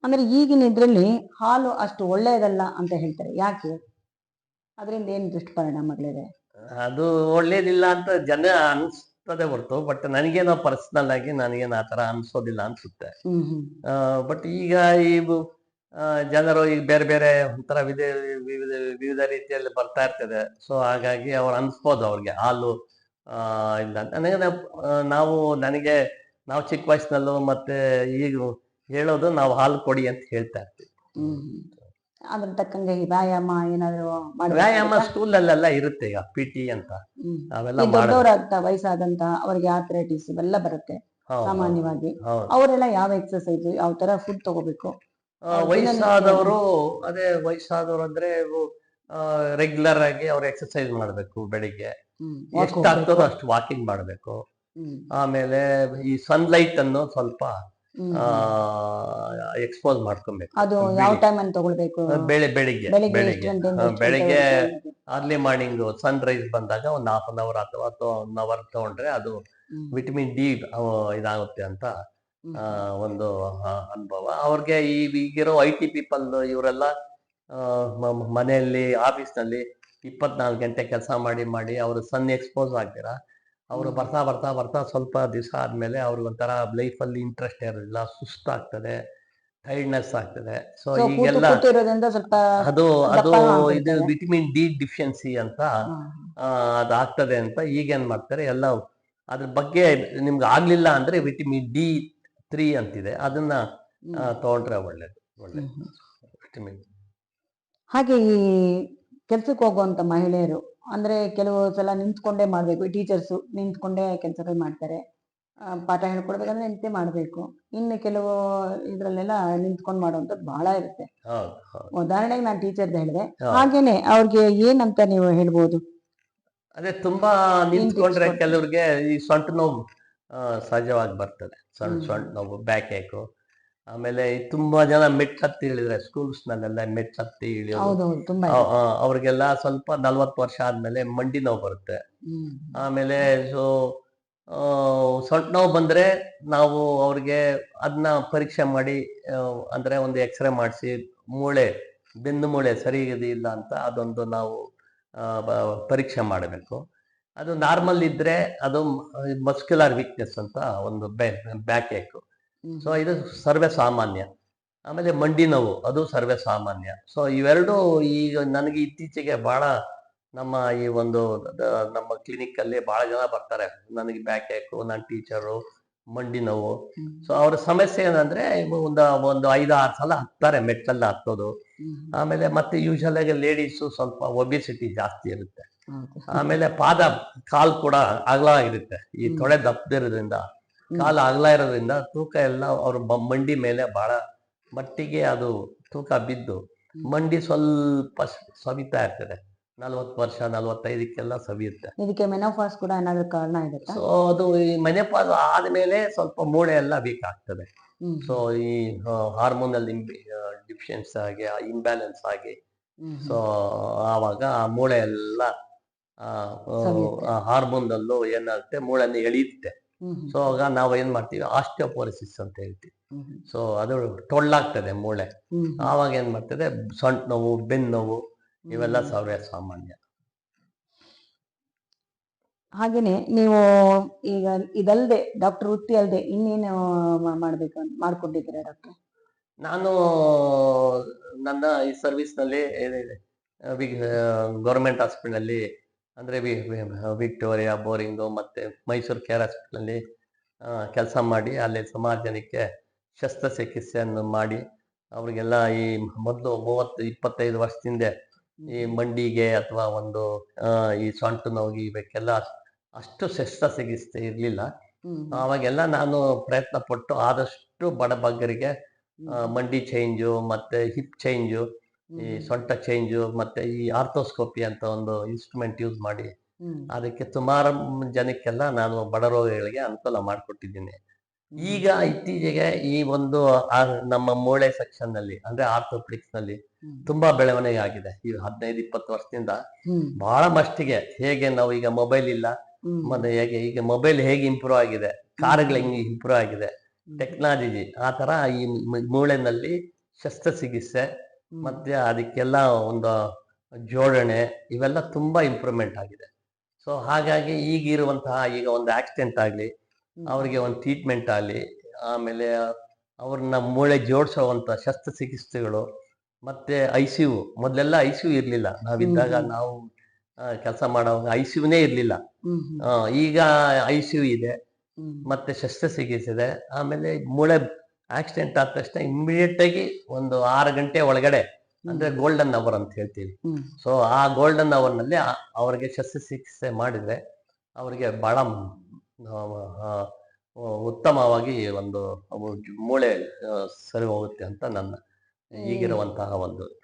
ಅಂದ್ರೆ ಈಗಿನ ಇದ್ರಲ್ಲಿ ಹಾಲು ಅಷ್ಟು ಒಳ್ಳೆಯದಲ್ಲ ಅಂತ ಹೇಳ್ತಾರೆ, ಯಾಕೆ? ಅದರಿಂದ ಏನ್ ದುಷ್ಪರಿಣಾಮಗಳಿದೆ? ಅದು ಒಳ್ಳೇದಿಲ್ಲ ಅಂತ ಜನ ಅನ್ಸ್ತದೆ ಹೊರತು, ಬಟ್ ನನಗೇನೋ ಪರ್ಸನಲ್ ಆಗಿ ನನಗೇನು ಆ ತರ ಅನ್ಸೋದಿಲ್ಲ ಅನ್ಸುತ್ತೆ. ಬಟ್ ಈಗ ಈ ಜನರು ಈಗ ಬೇರೆ ಬೇರೆ ಒಂಥರ ವಿವಿಧ ವಿವಿಧ ರೀತಿಯಲ್ಲಿ ಬರ್ತಾ ಇರ್ತದೆ. ಸೊ ಹಾಗಾಗಿ ಅವ್ರು ಅನ್ಸ್ಬೋದು ಅವ್ರಿಗೆ ಹಾಲು ಇಲ್ಲ ಅಂತ. ನಾವು ಚಿಕ್ಕ ವಯಸ್ಸಿನಲ್ಲೂ ಮತ್ತೆ ಈಗ ಹೇಳೋದು, ನಾವು ಹಾಲು ಕೊಡಿ ಅಂತ ಹೇಳ್ತಾ ಇರ್ತೀವಿ. ಅದ್ರ ತಕ್ಕಂಗೆ ವ್ಯಾಯಾಮ ಏನಾದ್ರು ವ್ಯಾಯಾಮ ಸ್ಕೂಲ್ ಅಲ್ಲೆಲ್ಲ ಇರುತ್ತೆ, ಈಗ PT ಅಂತ ಅವೆಲ್ಲ ದೊಡ್ಡವರಾಗ್ತಾ ವಯಸ್ಸಾದಂತ ಅವ್ರಿಗೆ ಆರ್ಥರೈಟಿಸ್ ಇವೆಲ್ಲ ಬರುತ್ತೆ ಸಾಮಾನ್ಯವಾಗಿ. ಅವರೆಲ್ಲ ಯಾವ ಎಕ್ಸರ್ಸೈಸ್, ಯಾವ ತರ ಫುಡ್ ತಗೋಬೇಕು? ವಯಸ್ಸಾದವರು ಅಂದ್ರೆ ರೆಗ್ಯುಲರ್ ಆಗಿ ಅವ್ರು ಎಕ್ಸರ್ಸೈಸ್ ಮಾಡ್ಬೇಕು. ಬೆಳಿಗ್ಗೆ ಎಷ್ಟಾಗ್ತದೋ ಅಷ್ಟು ವಾಕಿಂಗ್ ಮಾಡ್ಬೇಕು. ಆಮೇಲೆ ಈ ಸನ್ಲೈಟ್ ಅನ್ನು ಸ್ವಲ್ಪ ಎಕ್ಸ್ಪೋಸ್ ಮಾಡ್ಕೊಬೇಕು. ಅದು ಯಾವ ಟೈಮ್ ಅಂತ ತಗೊಳ್ಬೇಕು? ಬೆಳಿಗ್ಗೆ ಅರ್ಲಿ ಮಾರ್ನಿಂಗ್ ಸನ್ ರೈಸ್ ಬಂದಾಗ ಒಂದು ½ an hour ಅಥವಾ 1 hour ತಗೊಂಡ್ರೆ ಅದು ವಿಟಮಿನ್ D ಇದಾಗುತ್ತೆ ಅಂತ ಒಂದು ಅನುಭವ ಅವ್ರಿಗೆ. ಈಗಿರೋ IT ಪೀಪಲ್ ಇವರೆಲ್ಲ ಮನೆಯಲ್ಲಿ ಆಫೀಸ್ನಲ್ಲಿ 24 ಗಂಟೆ ಕೆಲಸ ಮಾಡಿ ಅವರು ಸನ್ ಎಕ್ಸ್ಪೋಸ್ ಆಗ್ತೀರಾ. ಅವರು ಬರ್ತಾ ಬರ್ತಾ ಬರ್ತಾ ಸ್ವಲ್ಪ ದಿವಸ ಆದ್ಮೇಲೆ ಅವ್ರಿಗೊಂಥರ ಲೈಫಲ್ಲಿ ಇಂಟ್ರೆಸ್ಟ್ ಇರೋದಿಲ್ಲ, ಸುಸ್ತಾಗ್ತದೆ, ಟೈರ್ಡ್ನೆಸ್ ಆಗ್ತದೆ. ಸೊ ಈಗೆಲ್ಲ ಅದು ಇದು ವಿಟಮಿನ್ D ಡಿಫಿಷಿಯನ್ಸಿ ಅಂತ ಅದಾಗ್ತದೆ ಅಂತ ಈಗೇನ್ ಮಾಡ್ತಾರೆ ಎಲ್ಲ. ಅದ್ರ ಬಗ್ಗೆ ನಿಮ್ಗೆ ಆಗ್ಲಿಲ್ಲ ಅಂದ್ರೆ ವಿಟಮಿನ್ D3 ಅಂತಿದೆ, ಅದನ್ನ ತಗೊಂಡ್ರೆ ಒಳ್ಳೇದು ವಿಟಮಿನ್. ಹಾಗೆ ಈ ಕೆಲ್ಸಕ್ಕೆ ಹೋಗುವಂತ ಮಹಿಳೆಯರು ಅಂದ್ರೆ ಕೆಲವು ಸಲ ನಿಂತ್ಕೊಂಡೇ ಮಾಡ್ಬೇಕು. ಟೀಚರ್ಸ್ ನಿಂತ್ಕೊಂಡೇ ಕೆಲಸಗಳು ಮಾಡ್ತಾರೆ, ಪಾಠ ಹೇಳ್ಕೊಡ್ಬೇಕಂದ್ರೆ ನಿಂತೇ ಮಾಡ್ಬೇಕು. ಇನ್ನು ಕೆಲವು ಇದ್ರಲ್ಲೆಲ್ಲ ನಿಂತ್ಕೊಂಡು ಮಾಡುವಂಥದ್ದು ಬಹಳ ಇರುತ್ತೆ. ಉದಾಹರಣೆಗೆ ನಾನು ಟೀಚರ್ದು ಹೇಳಿದೆ, ಹಾಗೇನೆ ಅವ್ರಿಗೆ ಏನಂತ ನೀವು ಹೇಳ್ಬೋದು? ಅದೇ ತುಂಬಾ ನಿಂತ್ಕೊಂಡ್ರೆ ಕೆಲವ್ರಿಗೆ ಈ ಸೊಂಟ ನೋವು ಸಹಜವಾಗಿ ಬರ್ತದೆ. ಸೊಂಟ ನೋವು, ಬ್ಯಾಕ್ ಏಕು. ಆಮೇಲೆ ತುಂಬಾ ಜನ ಮೆಟ್ಲತ್ತಿ ಇಳಿದ್ರೆ, ಸ್ಕೂಲ್ಸ್ ನಲ್ಲೆಲ್ಲ ಮೆಟ್ಲತ್ತಿ ಇಳಿಯೋದು, ಅವ್ರಿಗೆಲ್ಲ ಸ್ವಲ್ಪ 40 ವರ್ಷ ಆದ್ಮೇಲೆ ಮಂಡಿ ನೋವು ಬರುತ್ತೆ. ಆಮೇಲೆ ಸೊಂಟ ನೋವು ಬಂದ್ರೆ ನಾವು ಅವ್ರಿಗೆ ಅದನ್ನ ಪರೀಕ್ಷೆ ಮಾಡಿ, ಅಂದ್ರೆ ಒಂದು ಎಕ್ಸ್ರೇ ಮಾಡಿಸಿ ಬೆನ್ನು ಮೂಳೆ ಸರಿ ಇಲ್ಲ ಅಂತ ಅದೊಂದು ನಾವು ಪರೀಕ್ಷೆ ಮಾಡಬೇಕು. ಅದು ನಾರ್ಮಲ್ ಇದ್ರೆ ಅದು ಮಸ್ಕ್ಯುಲರ್ ವೀಕ್ನೆಸ್ ಅಂತ ಒಂದು ಬ್ಯಾಕ್ ಏಕು. ಸೊ ಇದು ಸರ್ವೇ ಸಾಮಾನ್ಯ. ಆಮೇಲೆ ಮಂಡಿ ನೋವು, ಅದು ಸರ್ವೇ ಸಾಮಾನ್ಯ. ಸೊ ಇವೆರಡು ಈಗ ನನಗೆ ಇತ್ತೀಚೆಗೆ ಬಹಳ ನಮ್ಮ ನಮ್ಮ ಕ್ಲಿನಿಕ್ ಅಲ್ಲಿ ಬಹಳ ಜನ ಬರ್ತಾರೆ, ನನಗೆ ಬ್ಯಾಕ್ ಏಕು, ನಾನು ಟೀಚರು, ಮಂಡಿ ನೋವು. ಸೊ ಅವ್ರ ಸಮಸ್ಯೆ ಏನಂದ್ರೆ ಒಂದು 5-6 ಸಲ ಹತ್ತಾರೆ, ಮೆಟ್ಲೆಲ್ಲ ಹತ್ತೋದು. ಆಮೇಲೆ ಮತ್ತೆ ಯೂಶಲ್ ಆಗಿ ಲೇಡೀಸು ಸ್ವಲ್ಪ ಒಬಿಸಿಟಿ ಜಾಸ್ತಿ ಇರುತ್ತೆ. ಆಮೇಲೆ ಕಾಲು ಕೂಡ ಅಗಲ ಇರುತ್ತೆ. ಈ ತೊಡೆ ದಪ್ಪದಿರೋದ್ರಿಂದ, ಕಾಲು ಅಗಲ ಇರೋದ್ರಿಂದ ತೂಕ ಎಲ್ಲ ಅವ್ರ ಮಂಡಿ ಮೇಲೆ ಬಹಳ ಮಟ್ಟಿಗೆ ಅದು ತೂಕ ಬಿದ್ದು ಮಂಡಿ ಸ್ವಲ್ಪ ಸವಿತಾ ಇರ್ತದೆ. 40 ವರ್ಷ 45ಕ್ಕೆಲ್ಲ ಸವಿಯುತ್ತೆ. ಇದಕ್ಕೆ ಮೆನೋಪಾಸ್ ಕೂಡ ಏನಾದ್ರು ಕಾರಣ ಇದೆ? ಸೊ ಅದು ಈ ಮೆನೋಪಾಸ್ ಆದ್ಮೇಲೆ ಸ್ವಲ್ಪ ಮೂಳೆ ಎಲ್ಲ ವೀಕ್ ಆಗ್ತದೆ. ಸೊ ಈ ಹಾರ್ಮೋನಲ್ ಡಿಫಿಷಿಯನ್ಸಿ ಆಗಿ, ಇಂಬ್ಯಾಲೆನ್ಸ್ ಆಗಿ, ಸೊ ಆವಾಗ ಆ ಮೂಳೆ ಎಲ್ಲ ಹಾರ್ಮೋನಲ್ಲೂ ಏನಾಗುತ್ತೆ, ಮೂಳೆನ ಎಳೆಯುತ್ತೆ. ಸೊ ಆಗ ನಾವು ಏನ್ ಮಾಡ್ತೀವಿ, ಆಸ್ಟಿಯೋಪೋರೋಸಿಸ್ ಅಂತ ಹೇಳ್ತೀವಿ. ಸೊ ಅದು ಟೊಳ್ಳಾಗ್ತದೆ ಮೂಳೆ. ಆವಾಗ ಏನ್ ಮಾಡ್ತದೆ, ಸೊಂಟ ನೋವು, ಬೆನ್ನು ನೋವು ಇವೆಲ್ಲ ಸರ್ವೇ ಸಾಮಾನ್ಯ. ಹಾಗೇನೆ ನೀವು ಈಗ ಇದಲ್ದೆ ಡಾಕ್ಟರ್ ವೃತ್ತಿ ಅಲ್ಲದೆ ಇನ್ನೇನು ಮಾಡ್ಬೇಕು ಮಾಡ್ಕೊಂಡಿದ್ದೀರಾ ಡಾಕ್ಟರ್? ನಾನು ನನ್ನ ಈ ಸರ್ವಿಸ್ ನಲ್ಲಿ ಗೌರ್ಮೆಂಟ್ ಹಾಸ್ಪಿಟಲ್ ಅಲ್ಲಿ, ಅಂದ್ರೆ ವಿಕ್ಟೋರಿಯಾ, ಬೋರಿಂಗು ಮತ್ತೆ ಮೈಸೂರು ಕೇರ್ ಹಾಸ್ಪಿಟಲ್ ಅಲ್ಲಿ ಕೆಲಸ ಮಾಡಿ, ಅಲ್ಲಿ ಸುಮಾರು ಜನಕ್ಕೆ ಶಸ್ತ್ರಚಿಕಿತ್ಸೆಯನ್ನು ಮಾಡಿ, ಅವ್ರಿಗೆಲ್ಲ ಈ ಮೊದಲು 30-25 ವರ್ಷದಿಂದ ಈ ಮಂಡಿಗೆ ಅಥವಾ ಈ ಸೊಂಟ ನೋವಿಗೆ ಇವಕ್ಕೆಲ್ಲ ಅಷ್ಟು ಶಸ್ತ್ರಚಿಕಿತ್ಸೆ ಇರಲಿಲ್ಲ. ಅವಾಗೆಲ್ಲ ನಾನು ಪ್ರಯತ್ನ ಪಟ್ಟು ಆದಷ್ಟು ಬಡಬಗ್ಗರಿಗೆ ಮಂಡಿ ಚೇಂಜು, ಮತ್ತೆ ಹಿಪ್ ಚೇಂಜು, ಈ ಸೊಂಟ ಚೇಂಜು, ಮತ್ತೆ ಈ ಆರ್ಥೋಸ್ಕೋಪಿ ಅಂತ ಒಂದು ಇನ್ಸ್ಟ್ರೂಮೆಂಟ್ ಯೂಸ್ ಮಾಡಿ ಅದಕ್ಕೆ ಸುಮಾರು ಜನಕ್ಕೆಲ್ಲ ನಾನು ಬಡ ರೋಗಿಗಳಿಗೆ ಅನುಕೂಲ ಮಾಡಿಕೊಟ್ಟಿದ್ದೀನಿ. ಈಗ ಇತ್ತೀಚೆಗೆ ಈ ನಮ್ಮ ಮೂಳೆ ಸೆಕ್ಷನ್ ನಲ್ಲಿ, ಅಂದ್ರೆ ಆರ್ಥೋಪೆಡಿಕ್ಸ್ ನಲ್ಲಿ ತುಂಬಾ ಬೆಳವಣಿಗೆ ಆಗಿದೆ. ಈ 15-20 ವರ್ಷದಿಂದ ಬಹಳ ಮಟ್ಟಿಗೆ. ಹೇಗೆ ನಾವು ಈಗ ಮೊಬೈಲ್ ಇಲ್ಲ, ಮತ್ತೆ ಹೇಗೆ ಈಗ ಮೊಬೈಲ್ ಹೇಗೆ ಇಂಪ್ರೂವ್ ಆಗಿದೆ, ಕಾರ್ಗಳು ಹೆಂಗೆ ಇಂಪ್ರೂವ್ ಆಗಿದೆ, ಟೆಕ್ನಾಲಜಿ ಆ ತರ ಈ ಮೂಳೆನಲ್ಲಿ ಶಸ್ತ್ರಚಿಕಿತ್ಸೆ ಮತ್ತೆ ಅದಕ್ಕೆಲ್ಲ ಒಂದು ಜೋಡಣೆ ಇವೆಲ್ಲ ತುಂಬಾ ಇಂಪ್ರೂವ್ಮೆಂಟ್ ಆಗಿದೆ. ಸೊ ಹಾಗಾಗಿ ಈಗ ಒಂದು ಆಕ್ಸಿಡೆಂಟ್ ಆಗಲಿ, ಅವ್ರಿಗೆ ಒಂದು ಟ್ರೀಟ್ಮೆಂಟ್ ಆಗಲಿ, ಆಮೇಲೆ ಅವ್ರನ್ನ ಮೂಳೆ ಜೋಡಿಸುವಂತ ಶಸ್ತ್ರಚಿಕಿತ್ಸೆಗಳು, ಮತ್ತೆ ICU ಮೊದಲೆಲ್ಲ ICU ಇರ್ಲಿಲ್ಲ. ನಾವಿದ್ದಾಗ ನಾವು ಕೆಲಸ ಮಾಡುವಾಗ ICUನೇ ಇರ್ಲಿಲ್ಲ. ಈಗ ICU ಇದೆ, ಮತ್ತೆ ಶಸ್ತ್ರಚಿಕಿತ್ಸೆ ಇದೆ. ಆಮೇಲೆ ಮೂಳೆ ಆಕ್ಸಿಡೆಂಟ್ ಆದ ತಕ್ಷಣ ಇಮ್ಮಿಡಿಯೇಟ್ ಆಗಿ ಒಂದು 6 ಗಂಟೆ ಒಳಗಡೆ, ಅಂದ್ರೆ ಗೋಲ್ಡನ್ ಅವರ್ ಅಂತ ಹೇಳ್ತೀವಿ. ಸೊ ಆ ಗೋಲ್ಡನ್ ಅವರ್ ನಲ್ಲಿ ಅವರಿಗೆ ಶಸ್ತ್ರಚಿಕಿತ್ಸೆ ಮಾಡಿದ್ರೆ ಅವರಿಗೆ ಬಹಳ ಉತ್ತಮವಾಗಿ ಒಂದು ಮೂಳೆ ಸರಿ ಹೋಗುತ್ತೆ ಅಂತ ನನ್ನ ಈಗಿರುವಂತಹ ಒಂದು